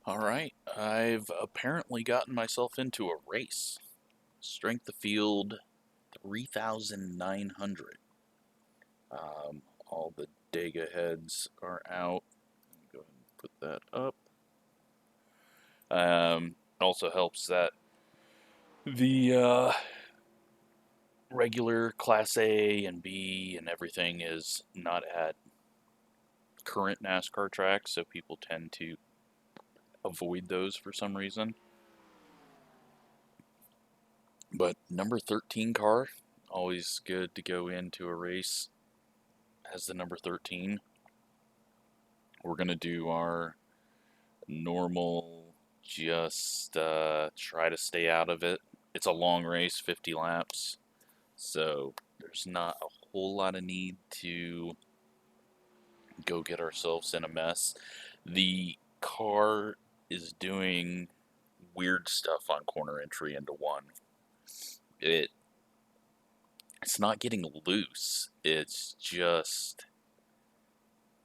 Alright, I've apparently gotten myself into a race. Strength of field 3,900. All the Dega heads are out. Go ahead and put that up. It also helps that the regular Class A and B and everything is not at current NASCAR tracks, so people tend to avoid those for some reason. But number 13 car, always good to go into a race as the number 13. We're going to do our normal, just try to stay out of it. It's a long race, 50 laps, so there's not a whole lot of need to go get ourselves in a mess. The car is doing weird stuff on corner entry into one. It's not getting loose. It's just,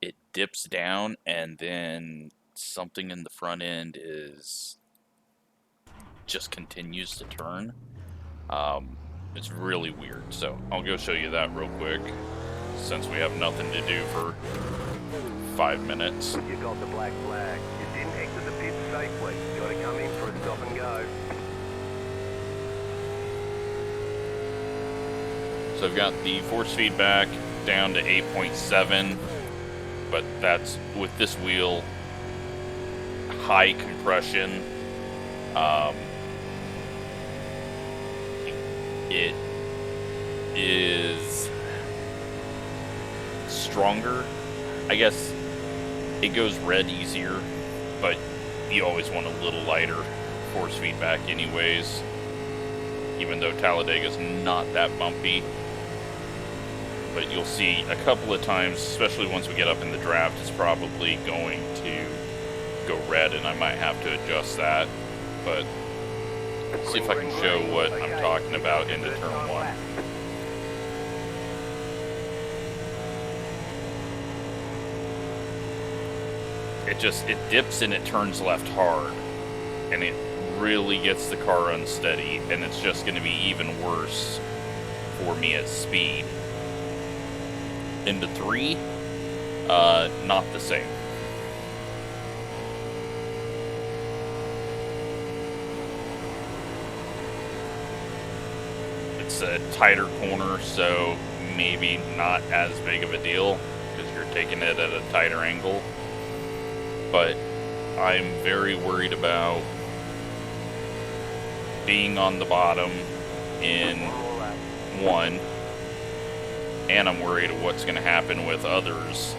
it dips down and then something in the front end is just continues to turn. It's really weird. So I'll go show you that real quick since we have nothing to do for 5 minutes. You got the black flag. You didn't exit the pit safely. You got to come in for a stop and go. So I've got the force feedback down to 8.7, but that's with this wheel, high compression. It is stronger. I guess it goes red easier, but you always want a little lighter force feedback anyways, even though Talladega's not that bumpy. But you'll see a couple of times, especially once we get up in the draft, it's probably going to go red, and I might have to adjust that. But let's see if I can show what I'm talking about into turn 1. It dips and it turns left hard, and it really gets the car unsteady, and it's just going to be even worse for me at speed. Into 3, not the same. It's a tighter corner, so maybe not as big of a deal because you're taking it at a tighter angle. But I'm very worried about being on the bottom in 1, and I'm worried of what's going to happen with others.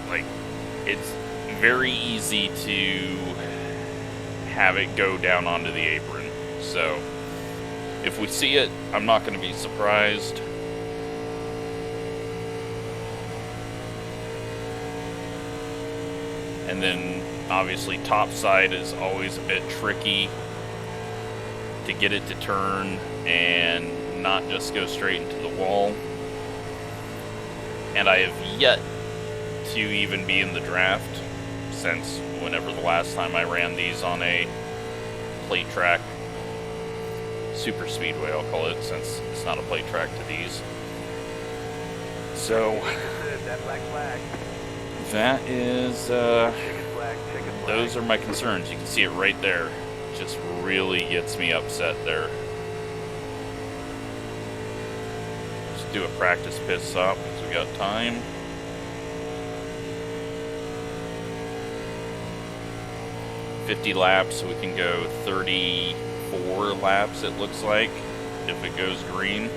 Like, it's very easy to have it go down onto the apron. So if we see it, I'm not going to be surprised. And then obviously top side is always a bit tricky to get it to turn and not just go straight into the wall. And I have yet to even be in the draft since whenever the last time I ran these on a plate track, super speedway I'll call it, since it's not a plate track to these. So that is, those are my concerns. You can see it right there. It just really gets me upset there. Just do a practice pit stop because we got time. $50 laps, so we can go 34 laps, it looks like, if it goes green.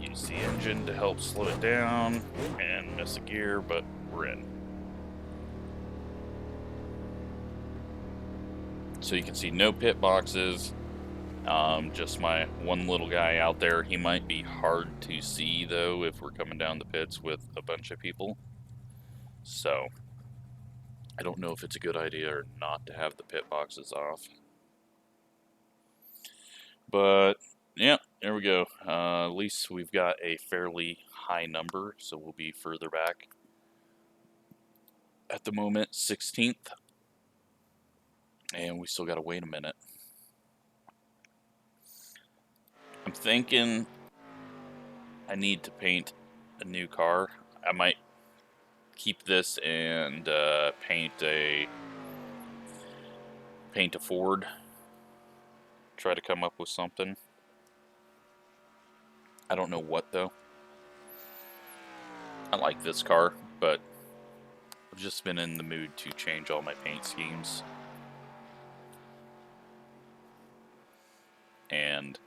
Use the engine to help slow it down and miss a gear, but we're in. So you can see no pit boxes. Just my one little guy out there. He might be hard to see though if we're coming down the pits with a bunch of people. So I don't know if it's a good idea or not to have the pit boxes off. But, yeah, there we go. At least we've got a fairly high number, so we'll be further back. At the moment, 16th. And we still got to wait a minute. I'm thinking I need to paint a new car. I might keep this and paint a Ford. Try to come up with something. I don't know what though. I like this car, but I've just been in the mood to change all my paint schemes. And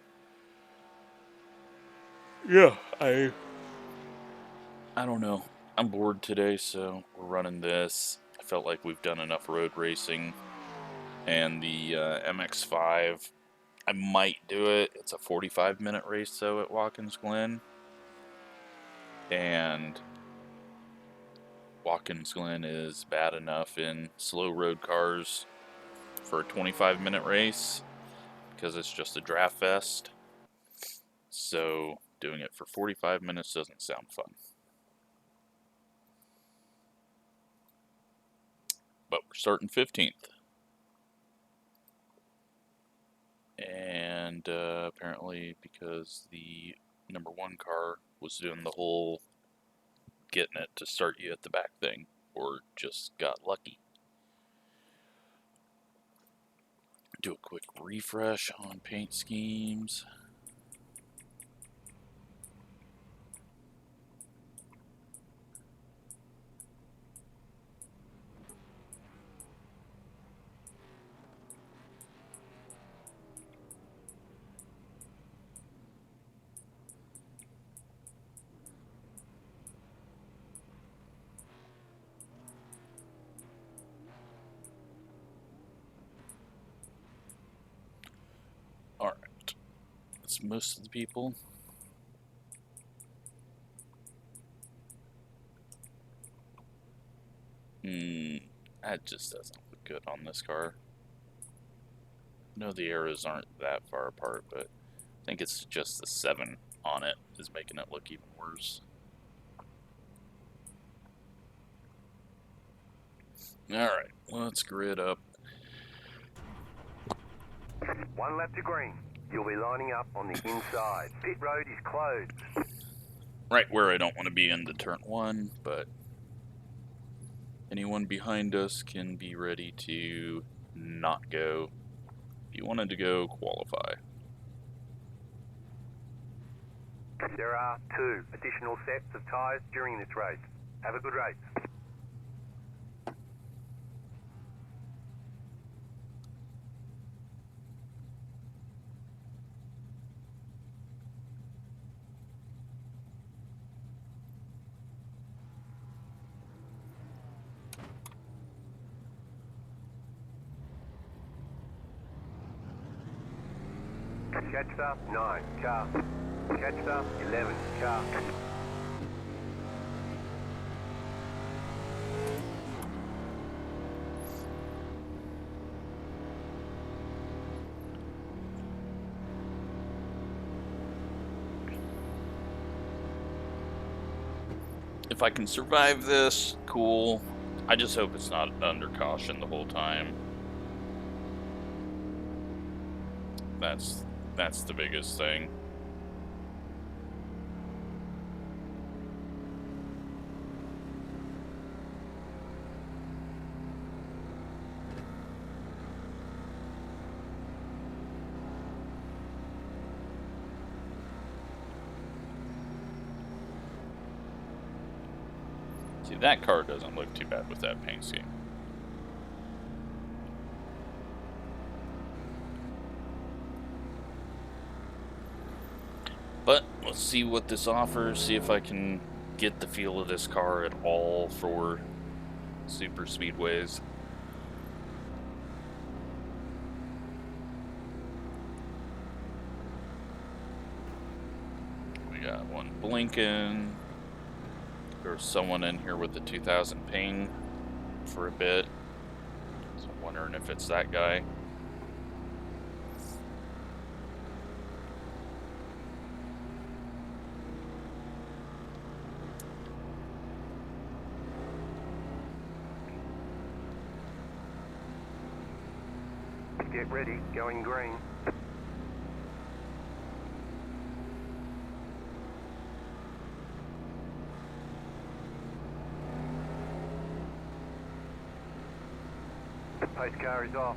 yeah, I don't know. I'm bored today, so we're running this. I felt like we've done enough road racing. And the MX-5, I might do it. It's a 45-minute race, though, at Watkins Glen. And Watkins Glen is bad enough in slow road cars for a 25-minute race because it's just a draft fest. So doing it for 45 minutes doesn't sound fun. But we're starting 15th. And apparently because the number 1 car was doing the whole getting it to start you at the back thing, or just got lucky. Do a quick refresh on paint schemes. Alright, that's most of the people. That just doesn't look good on this car. No, the arrows aren't that far apart, but I think it's just the 7 on it is making it look even worse. Alright, let's grid up. 1 lap to green. You'll be lining up on the inside. Pit road is closed. Right where I don't want to be into turn 1, but anyone behind us can be ready to not go. If you wanted to go, qualify. There are 2 additional sets of tyres during this race. Have a good race. Catcher, 9, car. Catcher, 11, car. If I can survive this, cool. I just hope it's not under caution the whole time. That's the biggest thing. See, that car doesn't look too bad with that paint scheme. But let's see what this offers, see if I can get the feel of this car at all for super speedways. We got one blinking. There's someone in here with the 2000 ping for a bit. Wondering if it's that guy. Get ready, going green. Pace car is off.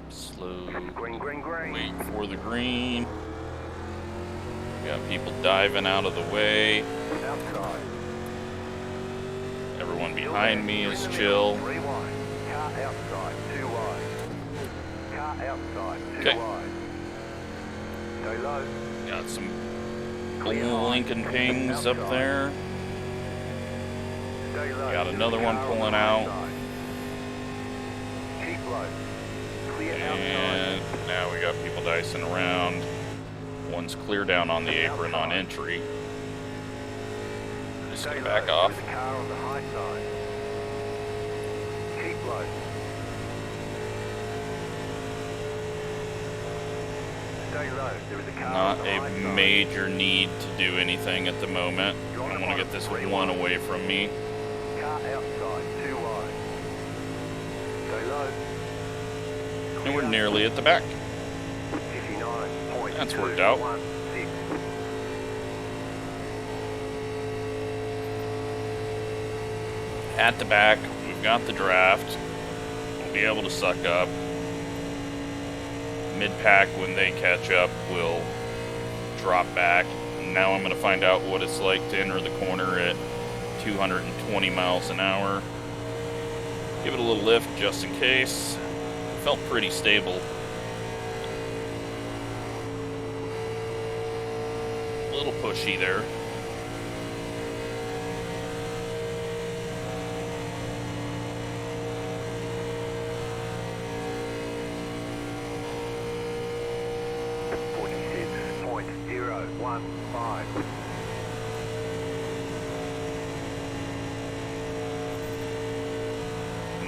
Slow. Green, green, green. Wait for the green. We got people diving out of the way. Outside. Everyone behind me is chill. 3 wide. Car outside, 2 wide. Car outside, 2 Okay. wide. Stay low. Got some Clear high. Lincoln pings up Outside. there. Stay low. Got another one Car on pulling the out. high side. Keep low. Clear And outside. now we got people dicing around. One's clear down on the apron on entry. Just Stay gonna low. back off. There's a car on the high side. Keep low. Stay low. There is a car Not on the high a side. major need to do anything at the moment. I want to get this one away from me. Car outside, 2 wide. Stay low. And we're nearly at the back. 59.216. That's worked out. At the back, we've got the draft. We'll be able to suck up. Mid-pack, when they catch up, will drop back. Now I'm going to find out what it's like to enter the corner at 220 miles an hour. Give it a little lift just in case. Felt pretty stable. A little pushy there.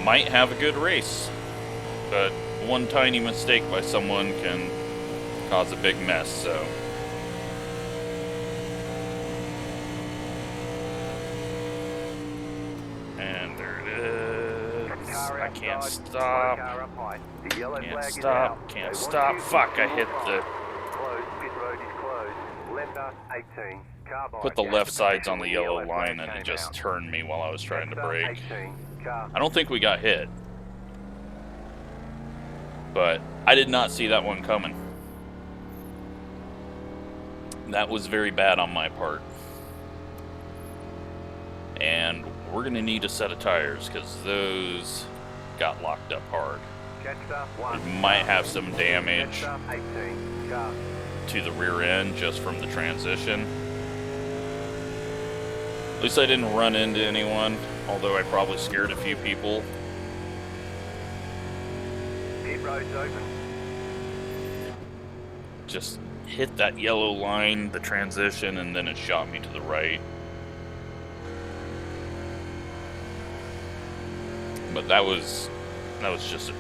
Might have a good race, but one tiny mistake by someone can cause a big mess, so. And there it is. I can't stop. Can't stop. Fuck, I hit the... Put the left sides on the yellow line and it just turned me while I was trying to brake. I don't think we got hit. But I did not see that one coming. That was very bad on my part. And we're going to need a set of tires because those got locked up hard. We might have some damage to the rear end just from the transition. At least I didn't run into anyone, although I probably scared a few people. Pit road's open. Just hit that yellow line, the transition, and then it shot me to the right. But that was just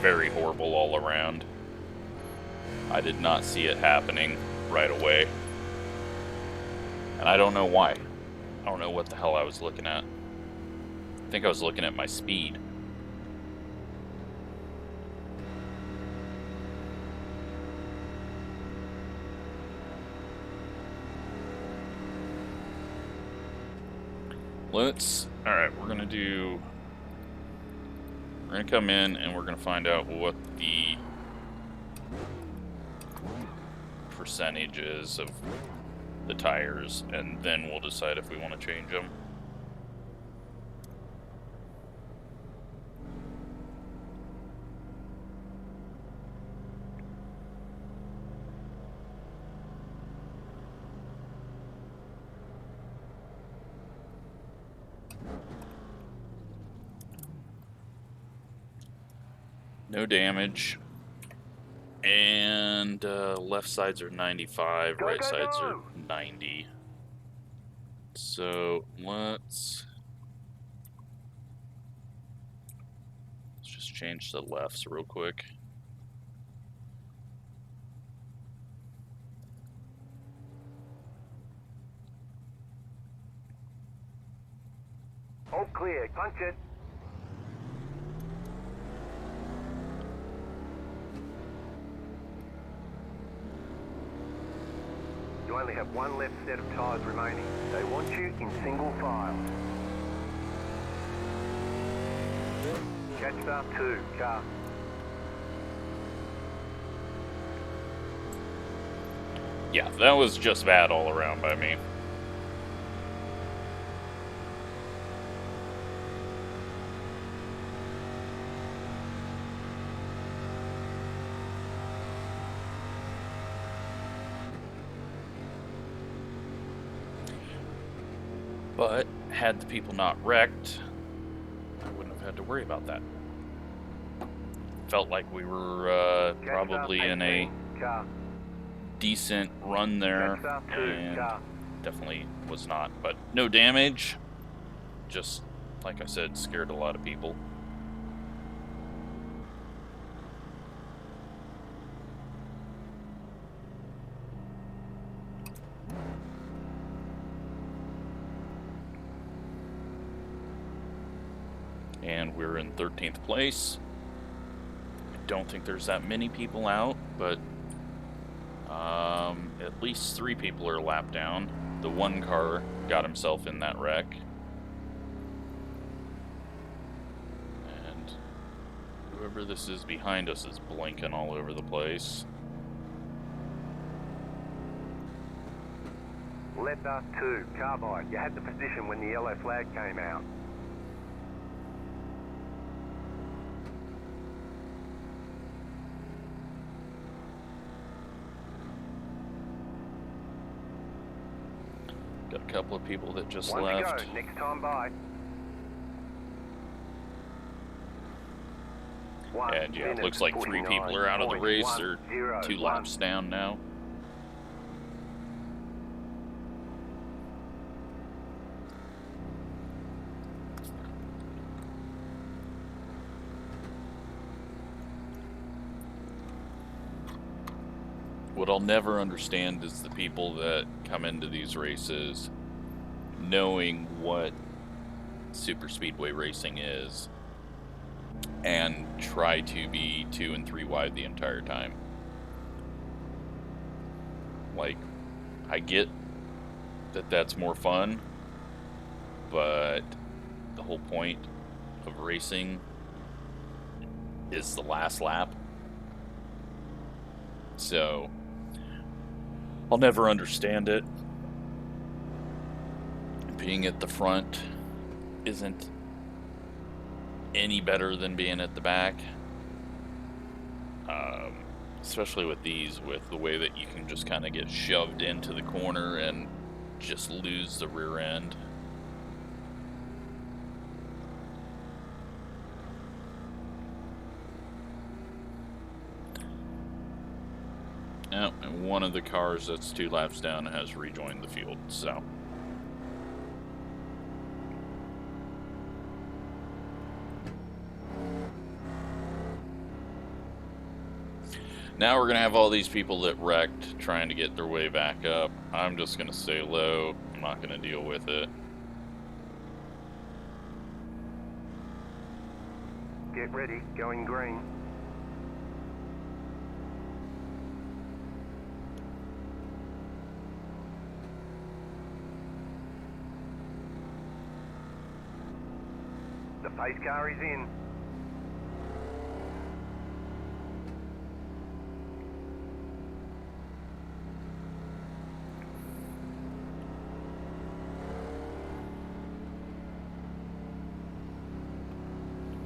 very horrible all around. I did not see it happening right away. And I don't know why. I don't know what the hell I was looking at. I think I was looking at my speed. Alright, we're gonna come in and we're gonna find out what the percentage is of the tires, and then we'll decide if we want to change them. No damage. And left sides are 95, Go, right go, sides are go! 90. So let's just change the lefts real quick. All clear. Punch it. You only have one left set of tyres remaining. They want you in single file. Catch start 2, car. Yeah, that was just bad all around by me. But had the people not wrecked, I wouldn't have had to worry about that. Felt like we were probably in a decent run there, and definitely was not. But no damage, just, like I said, scared a lot of people. And we're in 13th place. I don't think there's that many people out, but at least 3 people are lapped down. The one car got himself in that wreck. And whoever this is behind us is blinking all over the place. Left us 2, carbide. You had the position when the yellow flag came out. Got a couple of people that just One left. to go. Next time by. And yeah, it looks like 3 people are out of the race. They're 2 laps down now. What I'll never understand is the people that come into these races knowing what super speedway racing is and try to be 2 and 3 wide the entire time. Like, I get that that's more fun, but the whole point of racing is the last lap. So I'll never understand it. Being at the front isn't any better than being at the back. Especially with these, with the way that you can just kind of get shoved into the corner and just lose the rear end. Oh, and one of the cars that's 2 laps down has rejoined the field, so. Now we're going to have all these people that wrecked trying to get their way back up. I'm just going to stay low. I'm not going to deal with it. Get ready, going green. The pace car is in.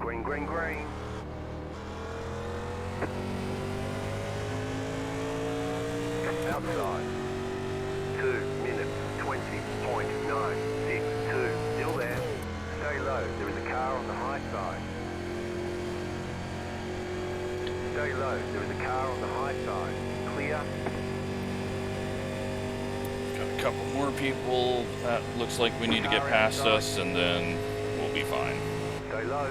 Green, green, green. Outside. 2 minutes, 20.962. Still there. Stay low. There is a car on the high side. Stay low. There is a car on the high side. Clear. Got a couple more people. That looks like we need to get past us, and then we'll be fine. Stay low.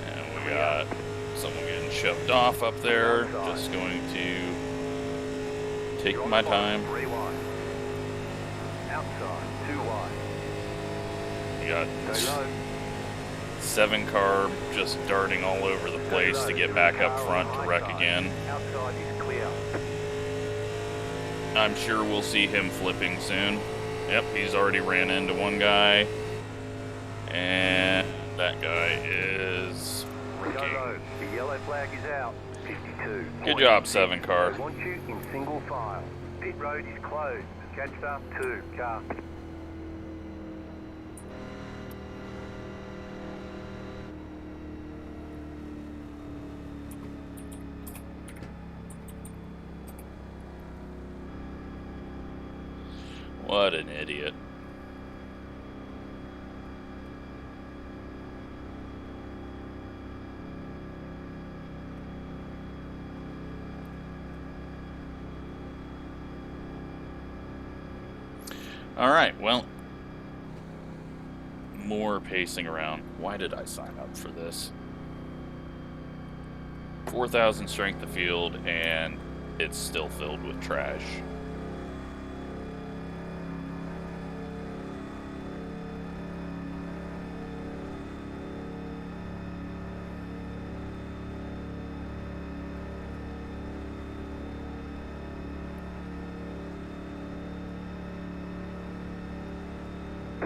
And we got someone getting shoved off up there. Just going to take my time. 3 wide. Outside, 2 wide. We got Stay low. 7 car just darting all over the place to get back up front to wreck again. Outside is clear. I'm sure we'll see him flipping soon. Yep, he's already ran into one guy. And that guy is wrecking. The yellow flag is out. 52. Good job, 7 car. I want you in single file. Pit road is closed. Catch up 2 car. What an idiot. Alright, well, more pacing around. Why did I sign up for this? 4,000 strength of field, and it's still filled with trash.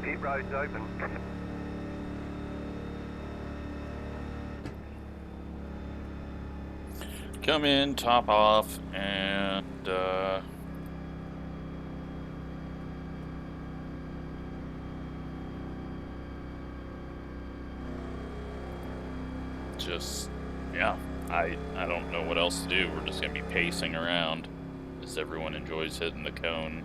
Pit road's open. Come in, top off, and just, yeah, I don't know what else to do. We're just gonna be pacing around as everyone enjoys hitting the cone.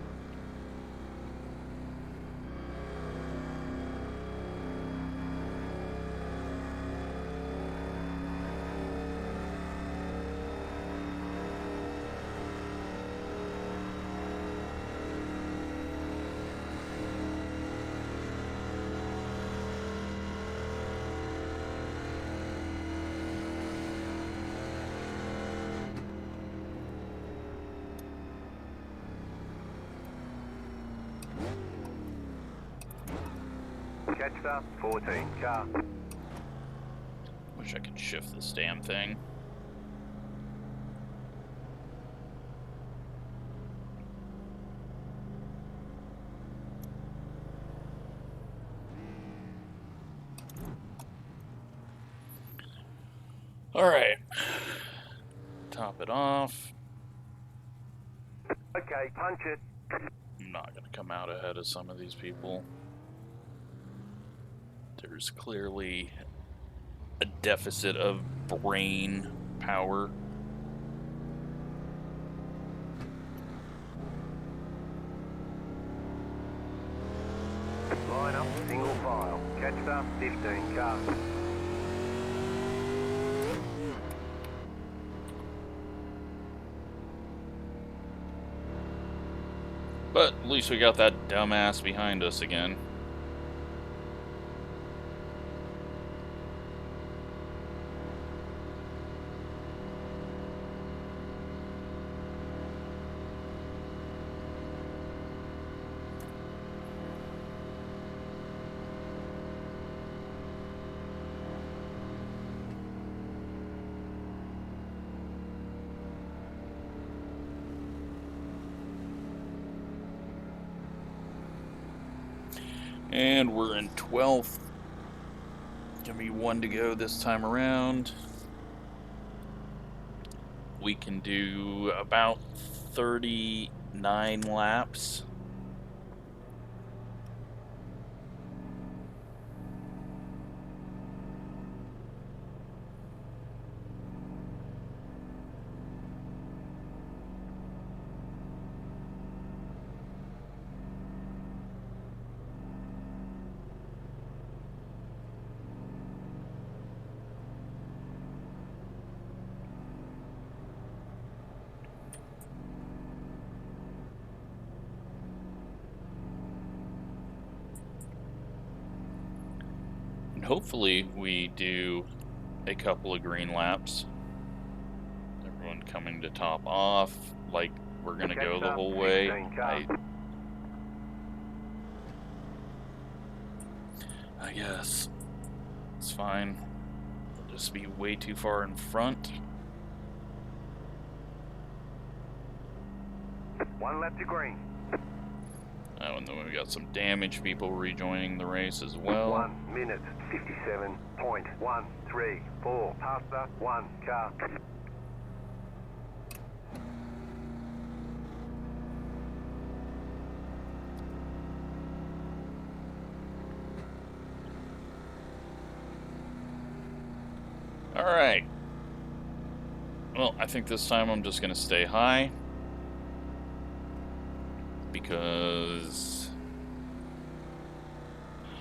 Catch up 14 car. Wish I could shift this damn thing. Alright. Top it off. Okay, punch it. I'm not going to come out ahead of some of these people. There's clearly a deficit of brain power. Line up, single file. Catch up 15 car. But at least we got that dumbass behind us again. And we're in 12th. Gonna be 1 to go this time around. We can do about 39 laps. hopefully we do a couple of green laps. Everyone coming to top off, like we're gonna go the whole way. I guess it's fine. We'll just be way too far in front. One lap to green. Oh, and then we got some damaged people rejoining the race as well. 1 minute 57.134 past the 1 car. Alright. Well, I think this time I'm just going to stay high. Because,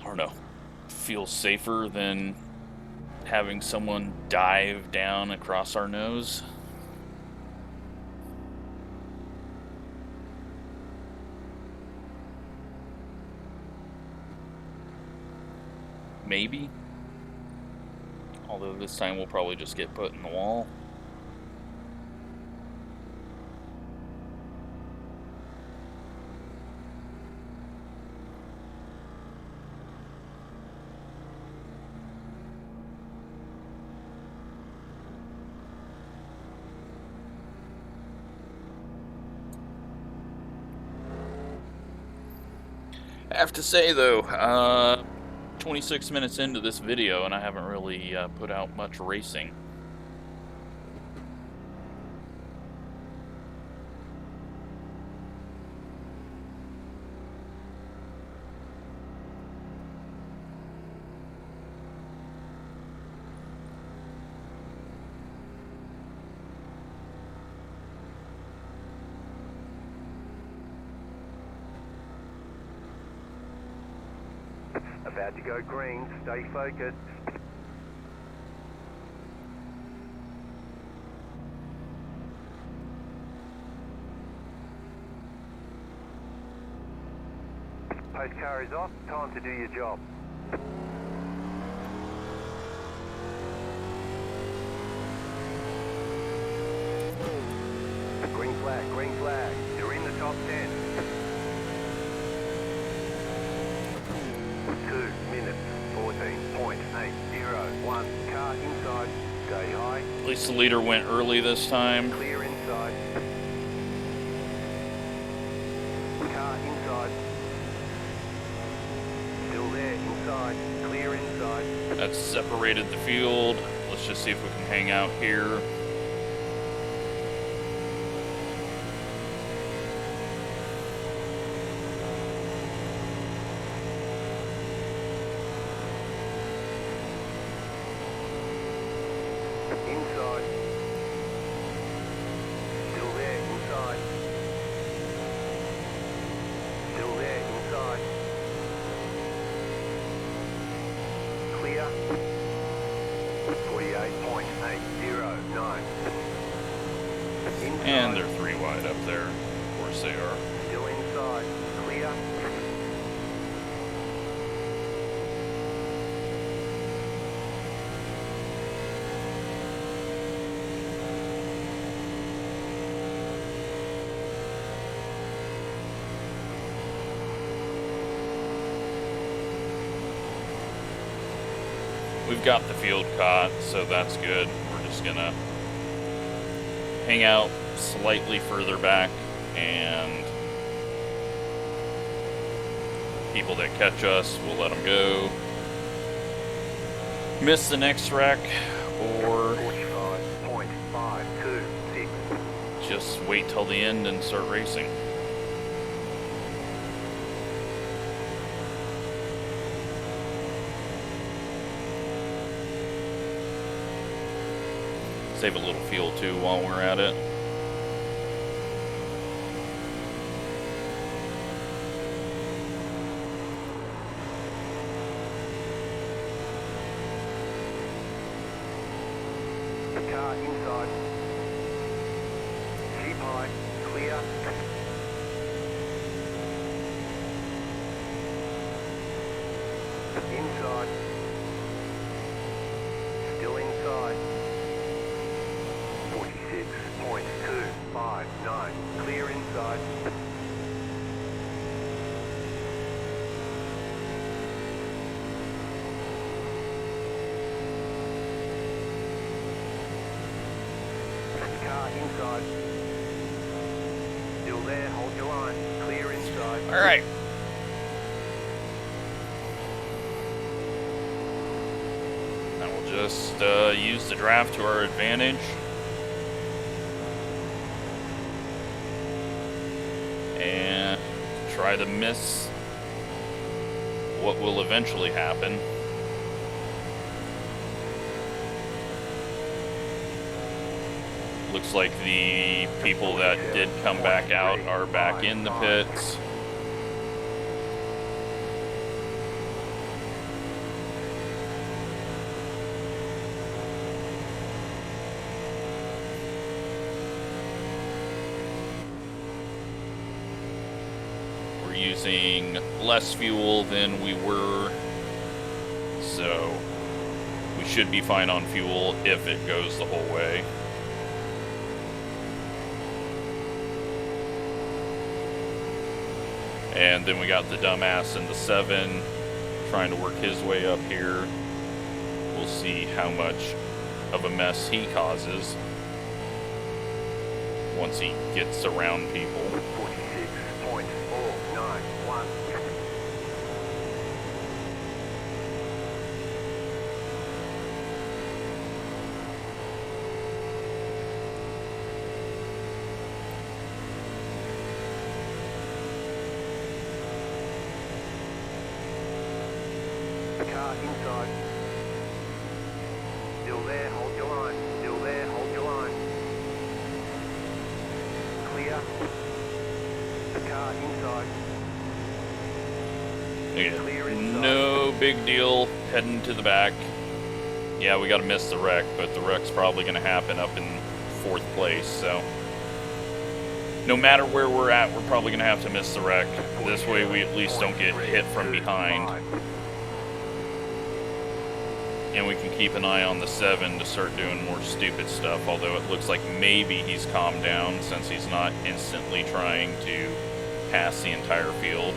I don't know, feels safer than having someone dive down across our nose. Maybe. Although this time we'll probably just get put in the wall. I have to say though, 26 minutes into this video and I haven't really put out much racing. About to go green, stay focused. Post car is off, time to do your job. Green flag, you're in the top 10. 2 minutes 14.801. Car inside, stay high. At least the leader went early this time. Clear inside. Car inside. Still there, inside. Clear inside. That's separated the field. Let's just see if we can hang out here. Inside. Still there, inside. Still there, inside. Clear. 48.809. And they're 3 wide up there. Of course they are. Still inside. Clear. We've got the field caught, so that's good. We're just gonna hang out slightly further back, and people that catch us, we'll let them go. Miss the next wreck, or 45.526. just wait till the end and start racing. Save a little fuel too while we're at it. Car inside. Keep high. Clear. Inside. inside. 46.259. Clear inside. Car inside. Still there, hold your line. Clear inside. All right. Now we'll just use the draft to our advantage. And try to miss what will eventually happen. Looks like the people that did come back out are back in the pits. We're using less fuel than we were, so we should be fine on fuel if it goes the whole way. And then we got the dumbass in the 7 trying to work his way up here. We'll see how much of a mess he causes once he gets around people. 46.491. Car inside. Still there, hold your line. Still there, hold your line. Clear. The car inside. Clear inside. No big deal heading to the back. Yeah, we got to miss the wreck, but the wreck's probably going to happen up in 4th place, so no matter where we're at, we're probably going to have to miss the wreck. This way we at least don't get hit from behind. And we can keep an eye on the 7 to start doing more stupid stuff, although it looks like maybe he's calmed down since he's not instantly trying to pass the entire field.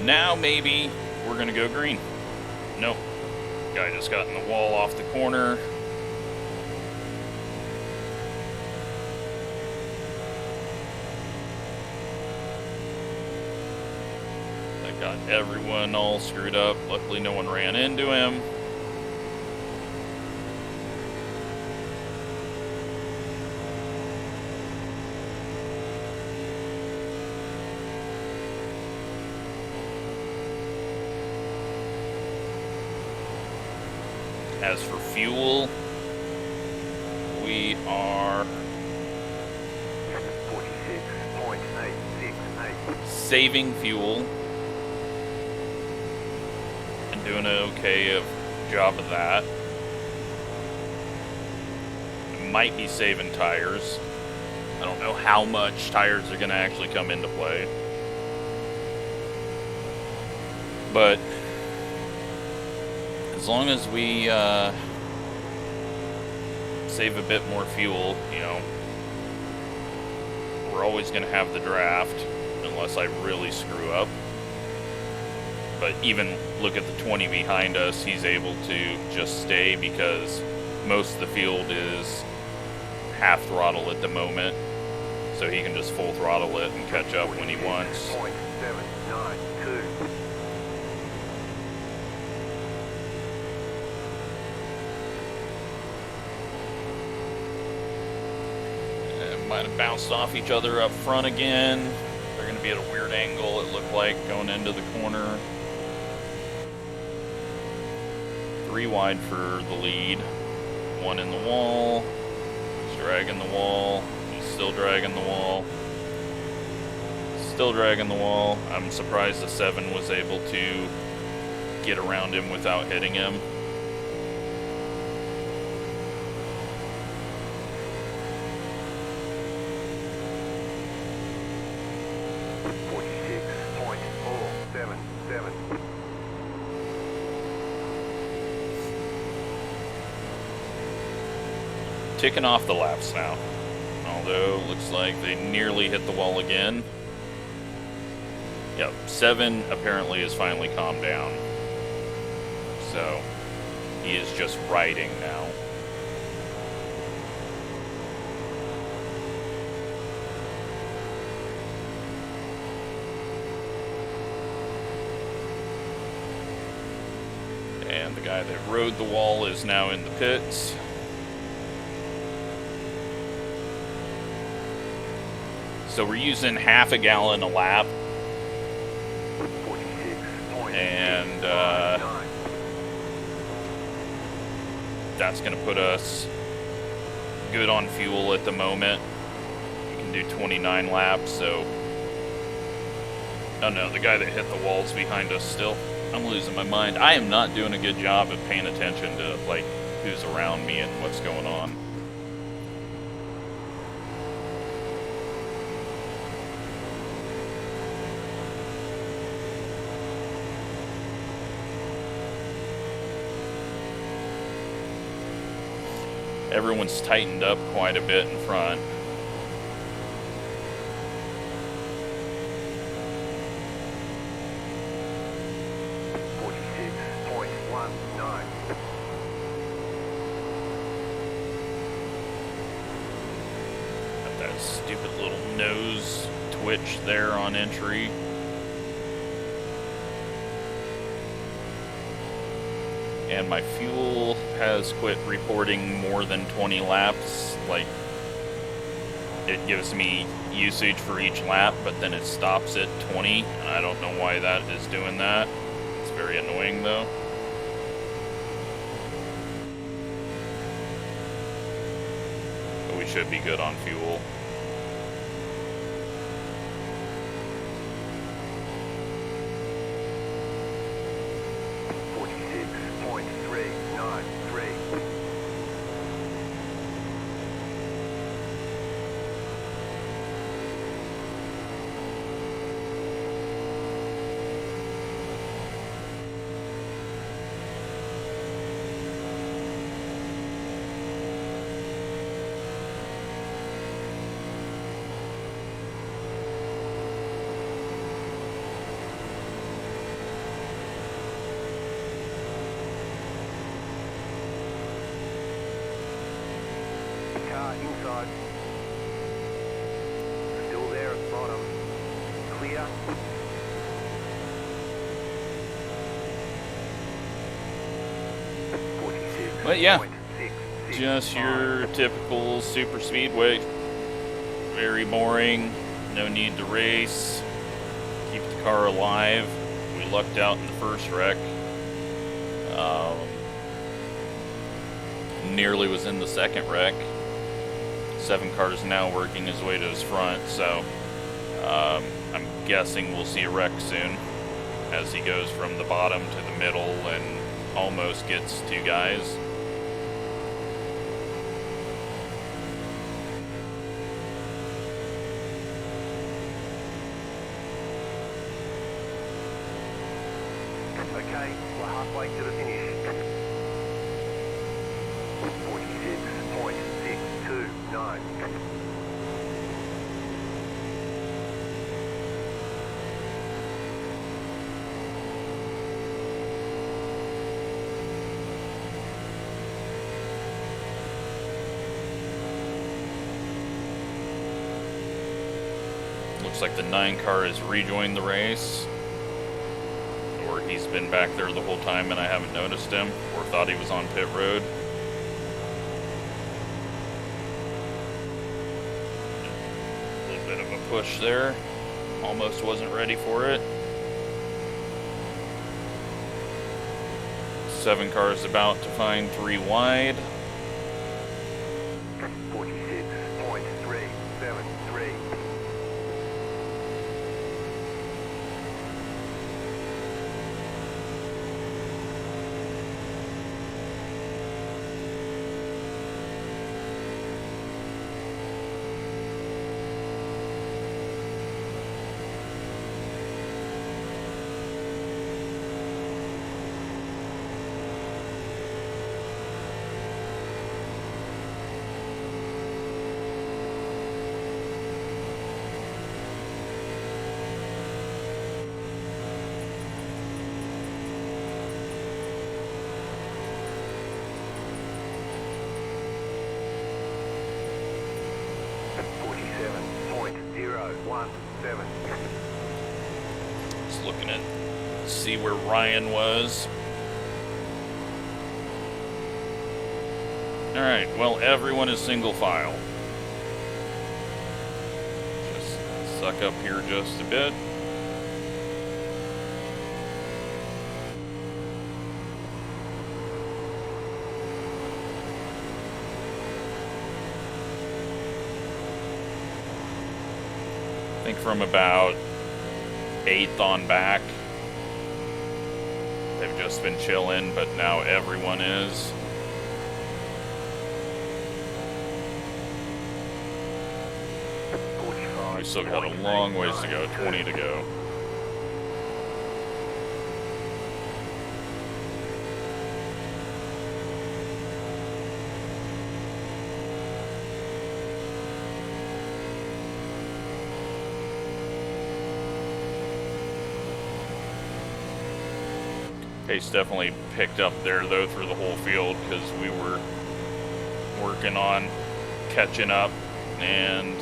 Now maybe we're gonna go green. Nope. Guy just got in the wall off the corner. That got everyone all screwed up. Luckily no one ran into him. As for fuel, we are 46.868. saving fuel and doing an okay job of that. Might be saving tires. I don't know how much tires are going to actually come into play. But as long as we save a bit more fuel, you know, we're always going to have the draft unless I really screw up. But even look at the 20 behind us, he's able to just stay because most of the field is half throttle at the moment, so he can just full throttle it and catch up when he wants. 0.792. Might have bounced off each other up front again. They're going to maybe at a weird angle, it looked like, going into the corner. 3 wide for the lead. 1 in the wall. He's dragging the wall. He's still dragging the wall. Still dragging the wall. I'm surprised the 7 was able to get around him without hitting him. Ticking off the laps now. Although, looks like they nearly hit the wall again. Yep, 7 apparently has finally calmed down. So, he is just riding now. And the guy that rode the wall is now in the pits. So we're using half a gallon a lap. And that's going to put us good on fuel at the moment. We can do 29 laps, so... Oh no, the guy that hit the wall's behind us still. I'm losing my mind. I am not doing a good job of paying attention to, like, who's around me and what's going on. Everyone's tightened up quite a bit in front. Got that stupid little nose twitch there on entry. And my fuel has quit reporting more than 20 laps. Like, it gives me usage for each lap, but then it stops at 20. And I don't know why that is doing that. It's very annoying, though. But we should be good on fuel. Inside. Still there at the bottom. Clear. But yeah, just your typical super speedway. Very boring. No need to race. Keep the car alive. We lucked out in the first wreck. Nearly was in the second wreck. 7 cars now working his way to his front, so I'm guessing we'll see a wreck soon as he goes from the bottom to the middle and almost gets 2 guys. Okay, we're halfway to the finish. 46.629. Looks like the 9 car has rejoined the race. Or he's been back there the whole time and I haven't noticed him, or thought he was on pit road. A little bit of a push there. Almost wasn't ready for it. 7 cars about to find 3 wide. 46.373. Just looking at see where Ryan was. Alright, well, everyone is single file. Just suck up here just a bit. I think from about 8th on back, they've just been chilling, but now everyone is. We still got a long ways to go, 20 to go. Pace definitely picked up there, though, through the whole field, because we were working on catching up, and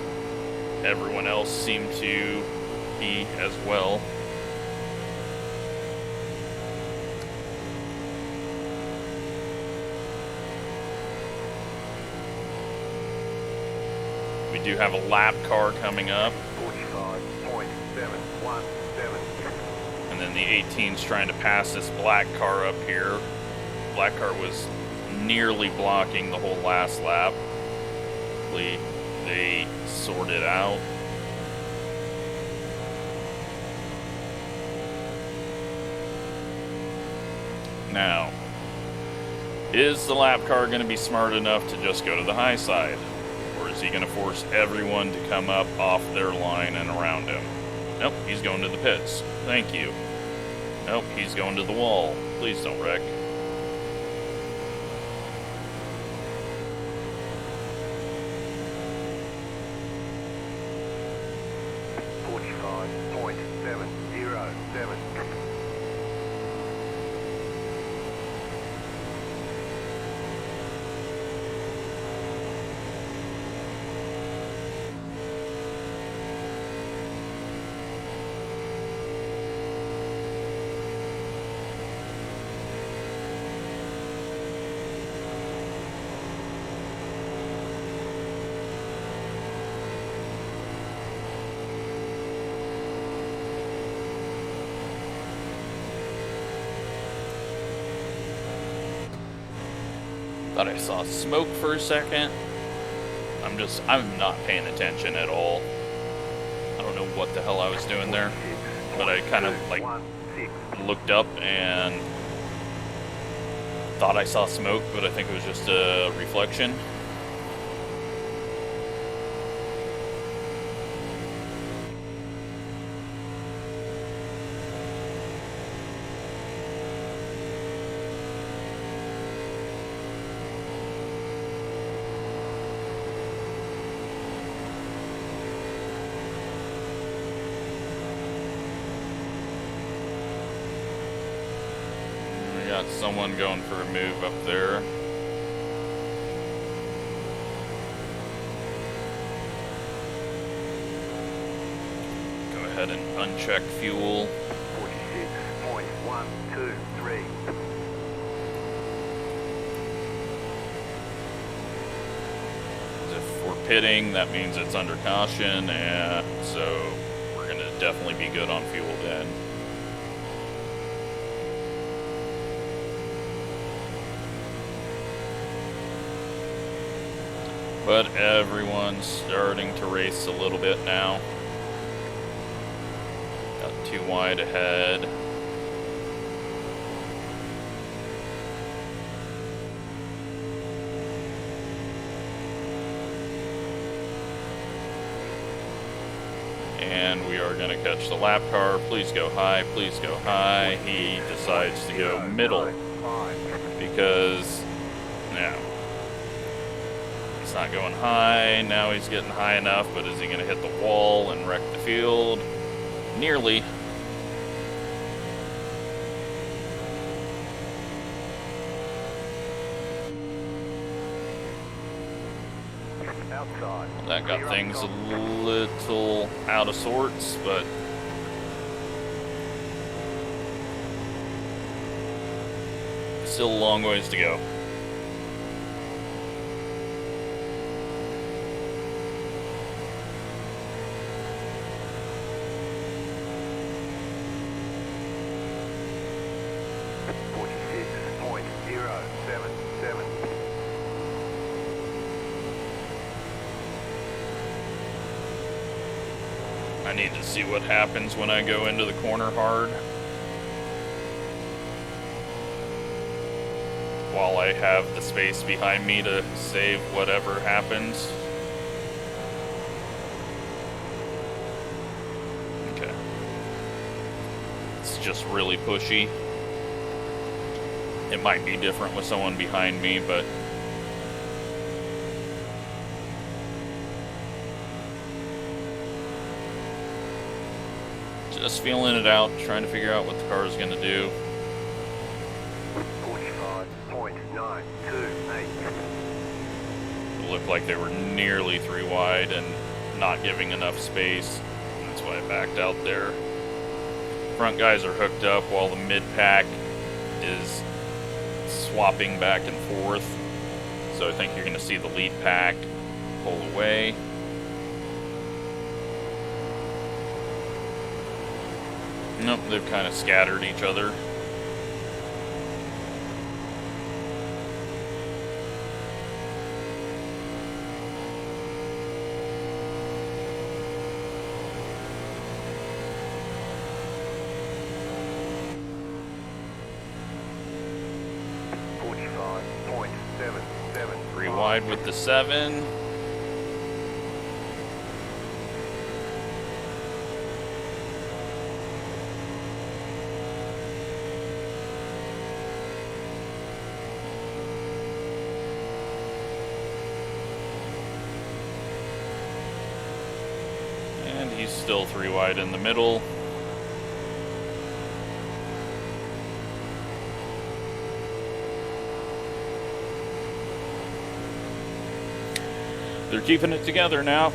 everyone else seemed to be as well. We do have a lap car coming up. 45.717. And then the 18's trying to pass this black car up here. Black car was nearly blocking the whole last lap. Hopefully they sort it out. Now, is the lap car going to be smart enough to just go to the high side? Or is he going to force everyone to come up off their line and around him? Nope, he's going to the pits. Thank you. Nope, he's going to the wall. Please don't wreck. Thought I saw smoke for a second. I'm not paying attention at all. I don't know what the hell I was doing there, but I kind of like looked up and thought I saw smoke, but I think it was just a reflection. Got someone going for a move up there. Go ahead and uncheck fuel. 46.123. If we're pitting, that means it's under caution, and so we're gonna definitely be good on fuel then. But everyone's starting to race a little bit now. Got 2 wide ahead. And we are going to catch the lap car. Please go high, please go high. He decides to go middle because, yeah, he's not going high. Now he's getting high enough, but is he going to hit the wall and wreck the field? Nearly. Outside. That got things a little out of sorts, but still a long ways to go. I need to see what happens when I go into the corner hard. While I have the space behind me to save whatever happens. Okay. It's just really pushy. It might be different with someone behind me, but just feeling it out, trying to figure out what the car is going to do. 45.928. It looked like they were nearly 3 wide and not giving enough space. That's why I backed out there. Front guys are hooked up while the mid pack is swapping back and forth. So I think you're going to see the lead pack pull away. Nope, they've kind of scattered each other. Three wide with the 7. And he's still 3 wide in the middle. They're keeping it together now.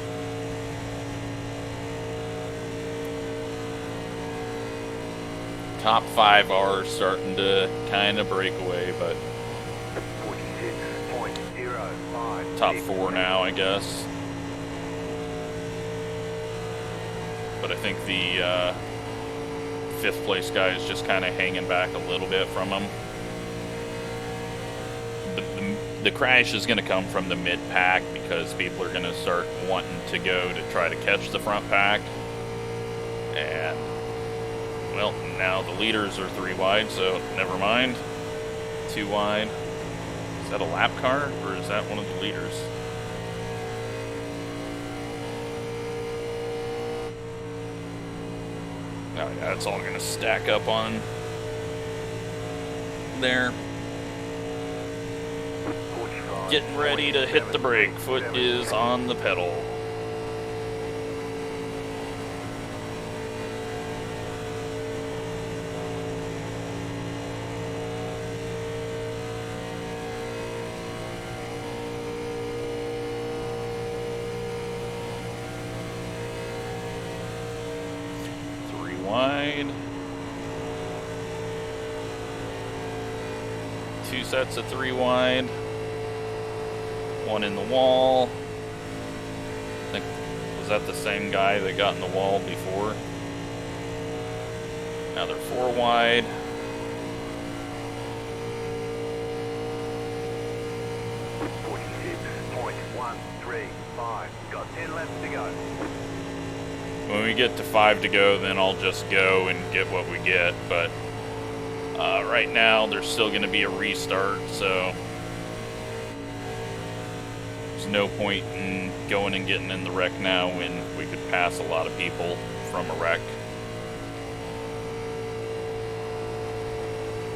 Top 5 are starting to kind of break away, but 46.05. top 4 now, I guess. But I think the 5th place guy is just kind of hanging back a little bit from him. The crash is going to come from the mid pack because people are going to start wanting to go to try to catch the front pack. And, well, now the leaders are 3 wide, so never mind. 2 wide. Is that a lap car, or is that one of the leaders? Oh yeah, it's all going to stack up on there. Getting ready to hit the brake. Foot is on the pedal. Wide. 2 sets of 3 wide. 1 in the wall. I think, was that the same guy that got in the wall before? Now they're 4 wide. Got 10 laps to go. When we get to 5 to go, then I'll just go and get what we get. But right now, there's still going to be a restart, so there's no point in going and getting in the wreck now when we could pass a lot of people from a wreck.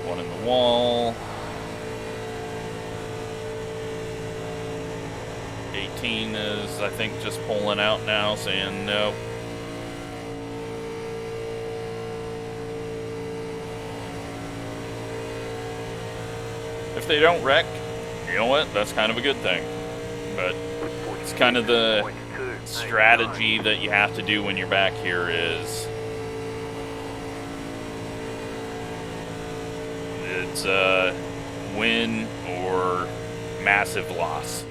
One in the wall. 18 is, I think, just pulling out now, saying no. If they don't wreck, you know what? That's kind of a good thing. But it's kind of the strategy that you have to do when you're back here is it's win or massive loss.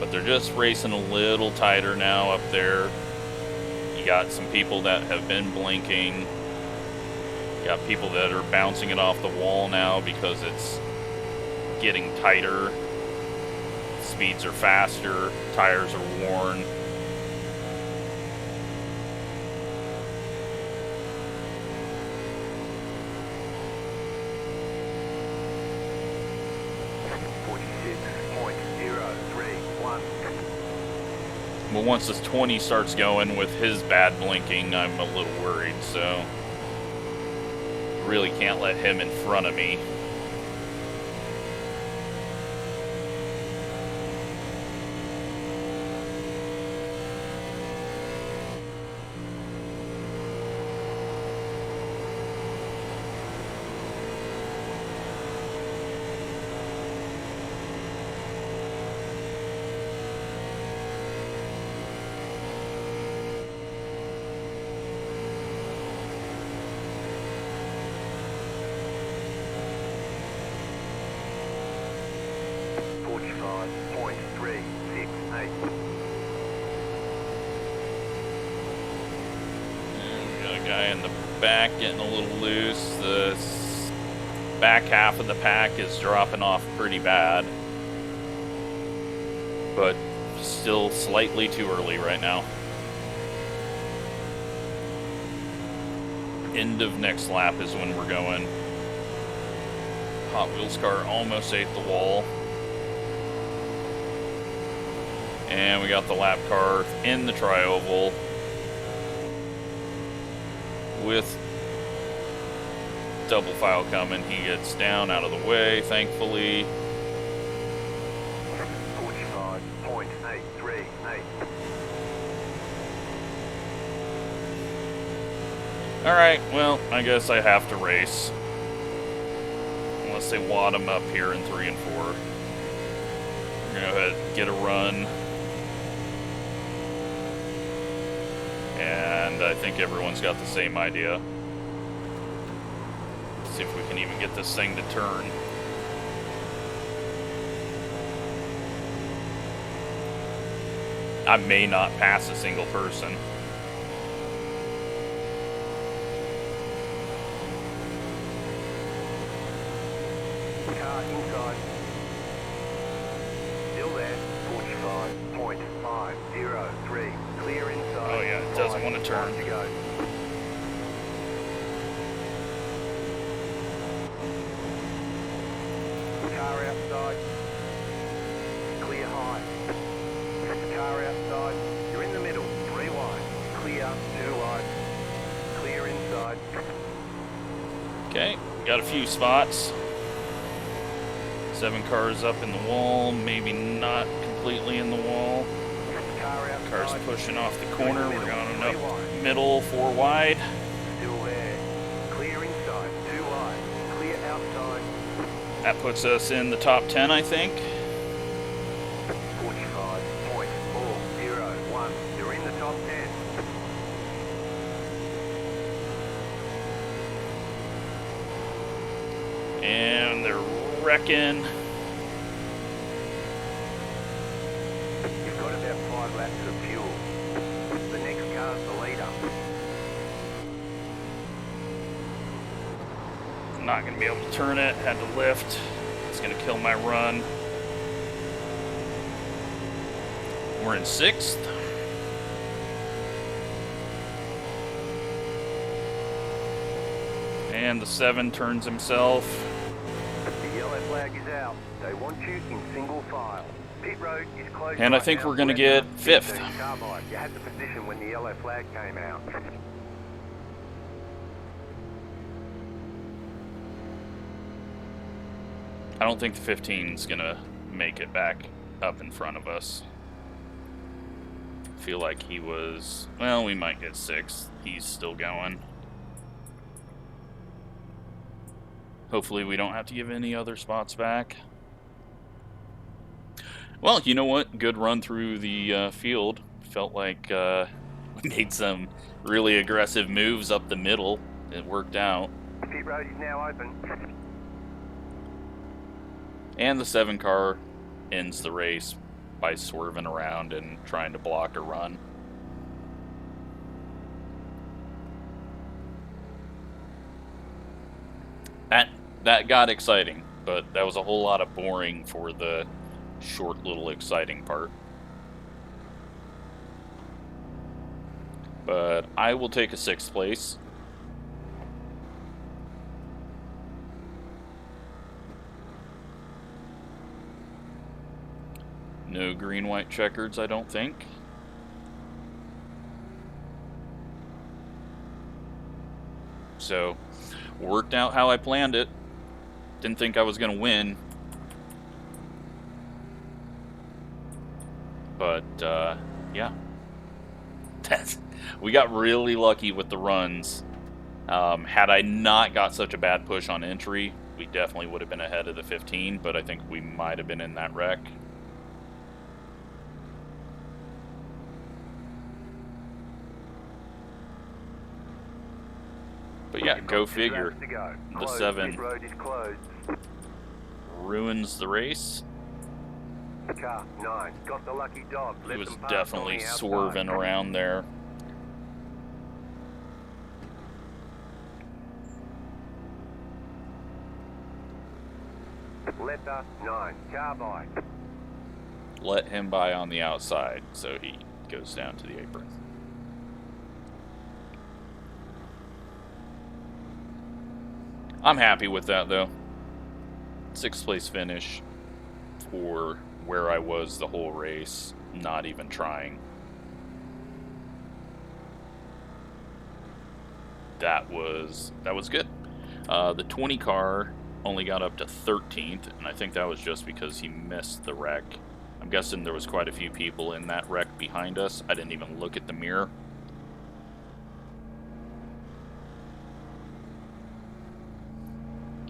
But they're just racing a little tighter now up there. You got some people that have been blinking. You got people that are bouncing it off the wall now because it's getting tighter. Speeds are faster, tires are worn. But once this 20 starts going with his bad blinking, I'm a little worried, so really can't let him in front of me. Guy in the back getting a little loose. The back half of the pack is dropping off pretty bad, but still slightly too early right now. End of next lap is when we're going. Hot Wheels car almost ate the wall. And we got the lap car in the tri-oval with double file coming. He gets down out of the way, thankfully. 45.838. Alright, well, I guess I have to race. Unless they wad them up here in 3 and 4. We're gonna go ahead and get a run. And I think everyone's got the same idea. Let's see if we can even get this thing to turn. I may not pass a single person. Car inside. Still there. 45.503. Clear inside. Oh yeah, it doesn't want to turn. To go. Car outside. Clear high. Car outside. You're in the middle. 3 wide. Clear. 2 wide. Clear inside. Okay, got a few spots. 7 cars up in the wall, maybe not completely in the wall. Cars pushing off the corner. We're going up middle, 4 wide. Still there. Clear inside. 2 wide. Clear outside. That puts us in the top 10, I think. 45.401. You're in the top 10. And they're wrecking. You've got about 5 laps of fuel. The next Not going to be able to turn it. Had to lift. It's going to kill my run. We're in 6th. And the 7 turns himself. The yellow flag is out. They want you in single file. Pit road is closed. And I think we're going to get 5th. You had the position when the yellow flag came out. I don't think the 15 is going to make it back up in front of us. I feel like he was... Well, we might get 6th. He's still going. Hopefully we don't have to give any other spots back. Well, you know what? Good run through the field. Felt like we made some really aggressive moves up the middle. It worked out. Pit road is now open. And the 7 car ends the race by swerving around and trying to block a run. That got exciting, but that was a whole lot of boring for the short little exciting part. But I will take a 6th place. No green-white checkers, I don't think. So, worked out how I planned it. Didn't think I was going to win. But, yeah. We got really lucky with the runs. Had I not got such a bad push on entry, we definitely would have been ahead of the 15, but I think we might have been in that wreck. But yeah, go figure. The 7 ruins the race. Car 9 got the lucky dog. He was definitely swerving around there. Letter 9, car by. Let him by on the outside, so he goes down to the apron. I'm happy with that, though. 6th place finish for where I was the whole race, not even trying. That was good. The 20 car only got up to 13th, and I think that was just because he missed the wreck. I'm guessing there was quite a few people in that wreck behind us. I didn't even look at the mirror.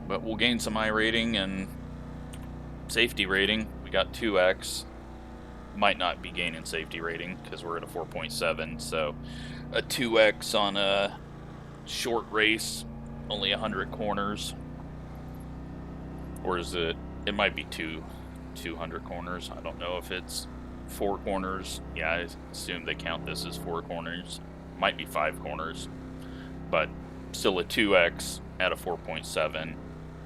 But we'll gain some iRating and safety rating. We got 2x. Might not be gaining safety rating because we're at a 4.7. So a 2x on a short race, only 100 corners. Or is it? It might be 200 corners. I don't know if it's 4 corners. Yeah, I assume they count this as 4 corners. Might be 5 corners. But still a 2x at a 4.7.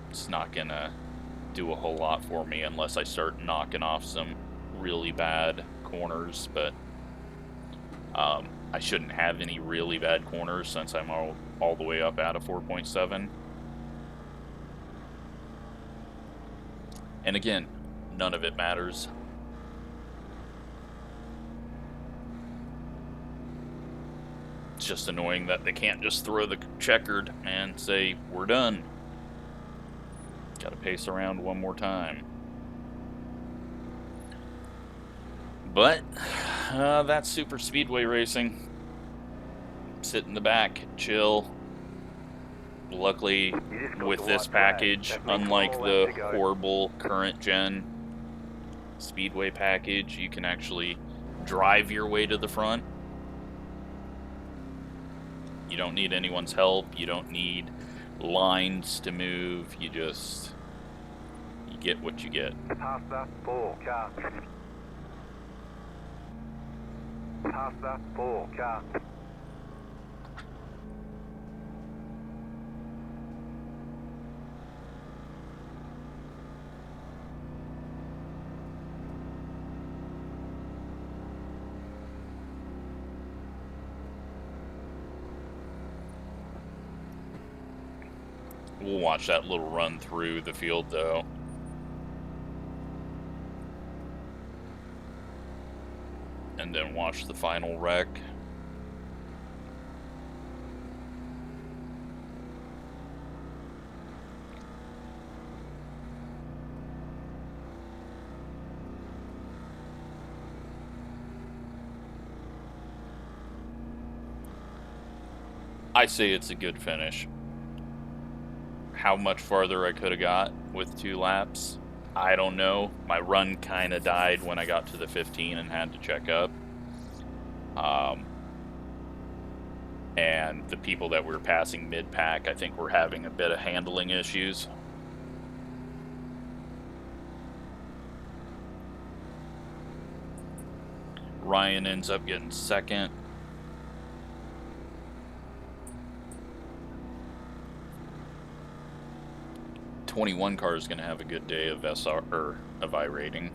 It's not gonna do a whole lot for me unless I start knocking off some really bad corners, but I shouldn't have any really bad corners since I'm all the way up at a 4.7. And again, none of it matters. It's just annoying that they can't just throw the checkered and say, we're done. Gotta pace around one more time. But that's super speedway racing. Sit in the back, chill. Luckily, with this package, unlike the horrible current gen speedway package, you can actually drive your way to the front. You don't need anyone's help. You don't need lines to move. You get what you get. Pasta 4 car. Pasta 4 car. We'll watch that little run through the field, though. And then watch the final wreck. I say it's a good finish. How much farther I could have got with 2 laps, I don't know. My run kind of died when I got to the 15 and had to check up. And the people that were passing mid-pack, I think, were having a bit of handling issues. Ryan ends up getting second. '21 car is going to have a good day of SR or of iRating.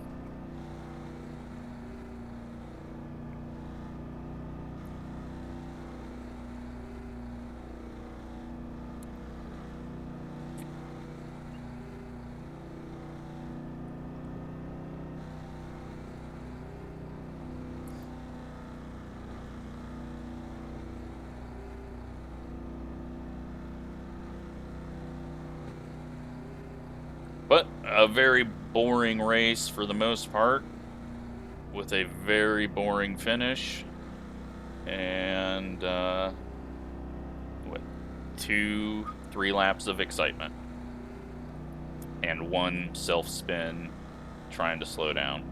But a very boring race for the most part, with a very boring finish, and 2-3 laps of excitement, and 1 self-spin trying to slow down.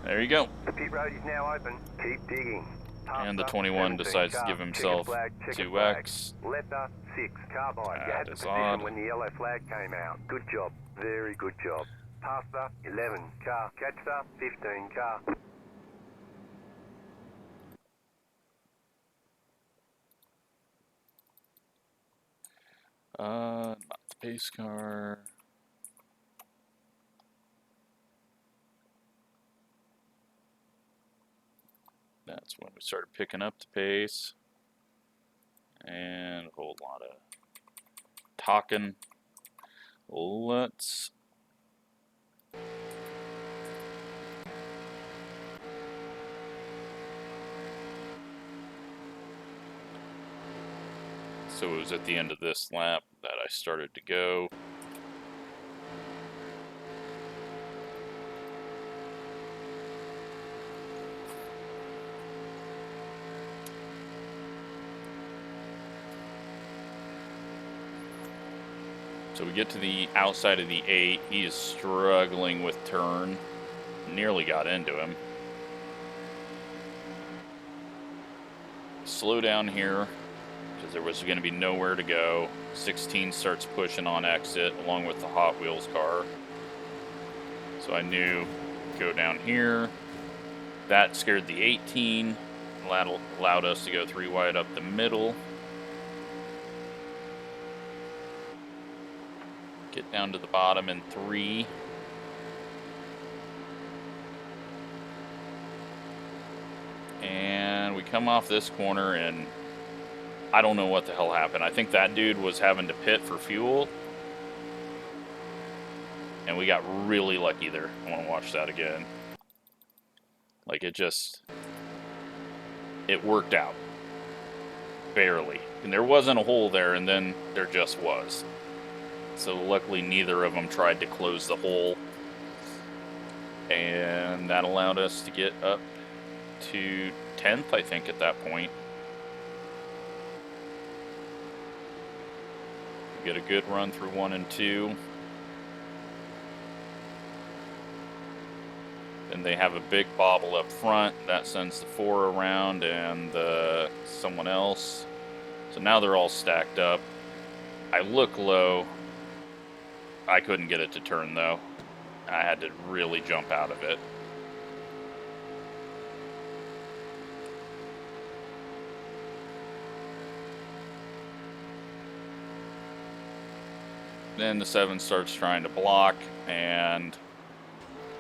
There you go. The pit road is now open. Keep digging. And the 21 decides to give himself 2x. Letter 6, carbide. You had the position odd. when the yellow flag came out. Good job. Very good job. Pasta, 11 car. Catcher, 15 car. Not the pace car. That's when we started picking up the pace. And a whole lot of talking. Let's So it was at the end of this lap that I started to go. So we get to the outside of the 8. He is struggling with turn. Nearly got into him. Slow down here, because there was going to be nowhere to go. 16 starts pushing on exit, along with the Hot Wheels car. So I knew, go down here. That scared the 18. Allowed us to go 3 wide up the middle. Get down to the bottom in 3. And we come off this corner, and I don't know what the hell happened. I think that dude was having to pit for fuel. And we got really lucky there. I want to watch that again. Like, it worked out. Barely. And there wasn't a hole there, and then there just was. So luckily neither of them tried to close the hole. And that allowed us to get up to 10th, I think, at that point. We get a good run through 1 and 2. Then they have a big bobble up front. That sends the 4 around and someone else. So now they're all stacked up. I look low. I couldn't get it to turn, though. I had to really jump out of it. Then the 7 starts trying to block, and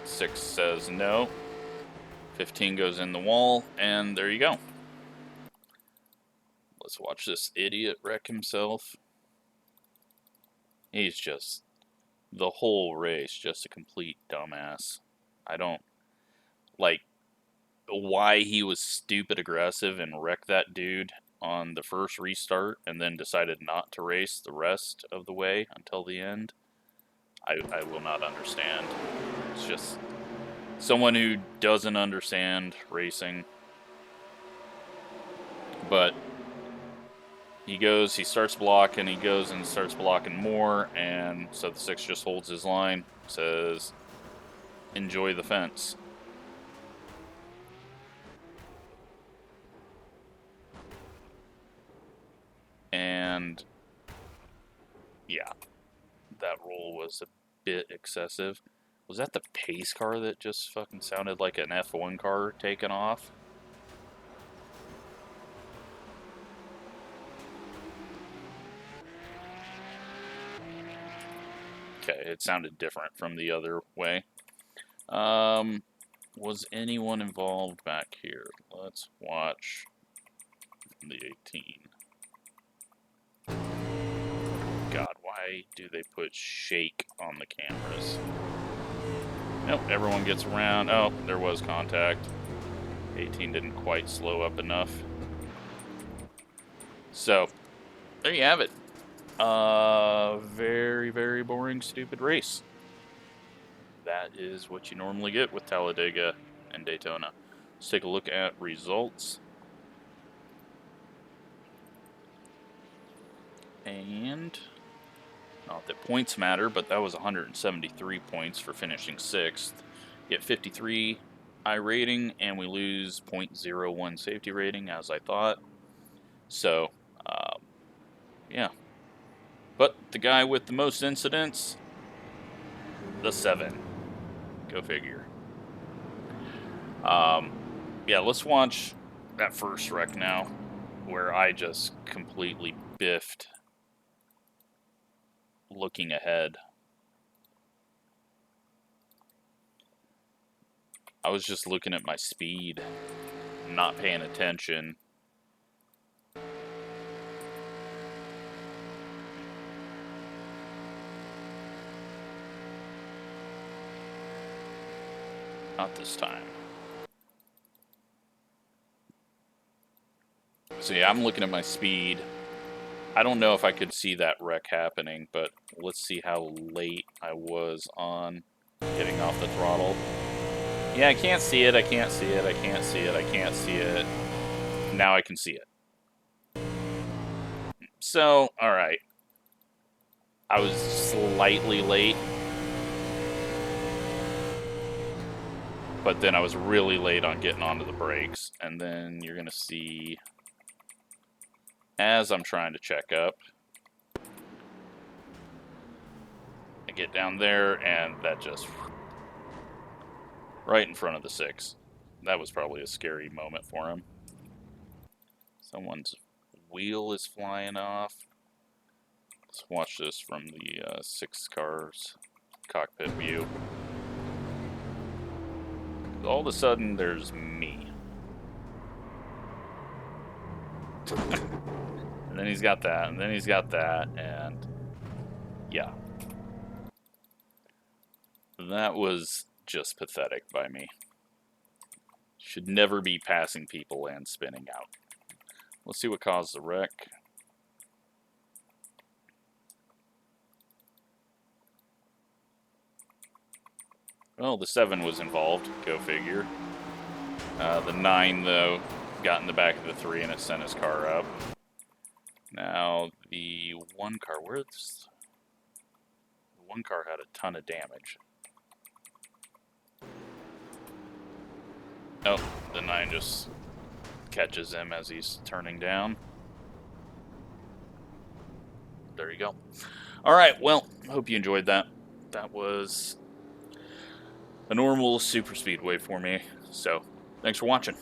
6 says no. 15 goes in the wall, and there you go. Let's watch this idiot wreck himself. He's just, the whole race, just a complete dumbass. I don't like why he was stupid aggressive and wrecked that dude on the first restart and then decided not to race the rest of the way until the end. I will not understand. It's just someone who doesn't understand racing. But he starts blocking, he goes and starts blocking more, and so the 6 just holds his line, says, enjoy the fence. And yeah, that roll was a bit excessive. Was that the pace car that just fucking sounded like an F1 car taking off? Okay, it sounded different from the other way. Was anyone involved back here? Let's watch the 18. God, why do they put shake on the cameras? Nope, everyone gets around. Oh, there was contact. 18 didn't quite slow up enough. So, there you have it. Very, very boring, stupid race. That is what you normally get with Talladega and Daytona. Let's take a look at results. And not that points matter, but that was 173 points for finishing 6th. Get 53 iRating, and we lose 0.01 safety rating, as I thought. So, yeah. But the guy with the most incidents, the 7. Go figure. Yeah, let's watch that first wreck now, where I just completely biffed looking ahead. I was just looking at my speed, not paying attention. Not this time. So yeah, I'm looking at my speed. I don't know if I could see that wreck happening, but let's see how late I was on getting off the throttle. Yeah, I can't see it, I can't see it, I can't see it, I can't see it. Now I can see it. So, alright. I was slightly late. But then I was really late on getting onto the brakes. And then you're going to see, as I'm trying to check up, I get down there and that just right in front of the 6. That was probably a scary moment for him. Someone's wheel is flying off. Let's watch this from the 6 car's cockpit view. All of a sudden, there's me. And then he's got that, and then he's got that, and yeah. That was just pathetic by me. Should never be passing people and spinning out. Let's see what caused the wreck. Well, the 7 was involved, go figure. The 9, though, got in the back of the 3 and it sent his car up. Now, the 1 car, where's... The 1 car had a ton of damage. Oh, the 9 just catches him as he's turning down. There you go. Alright, well, hope you enjoyed that. That was a normal super speedway for me. So, thanks for watching.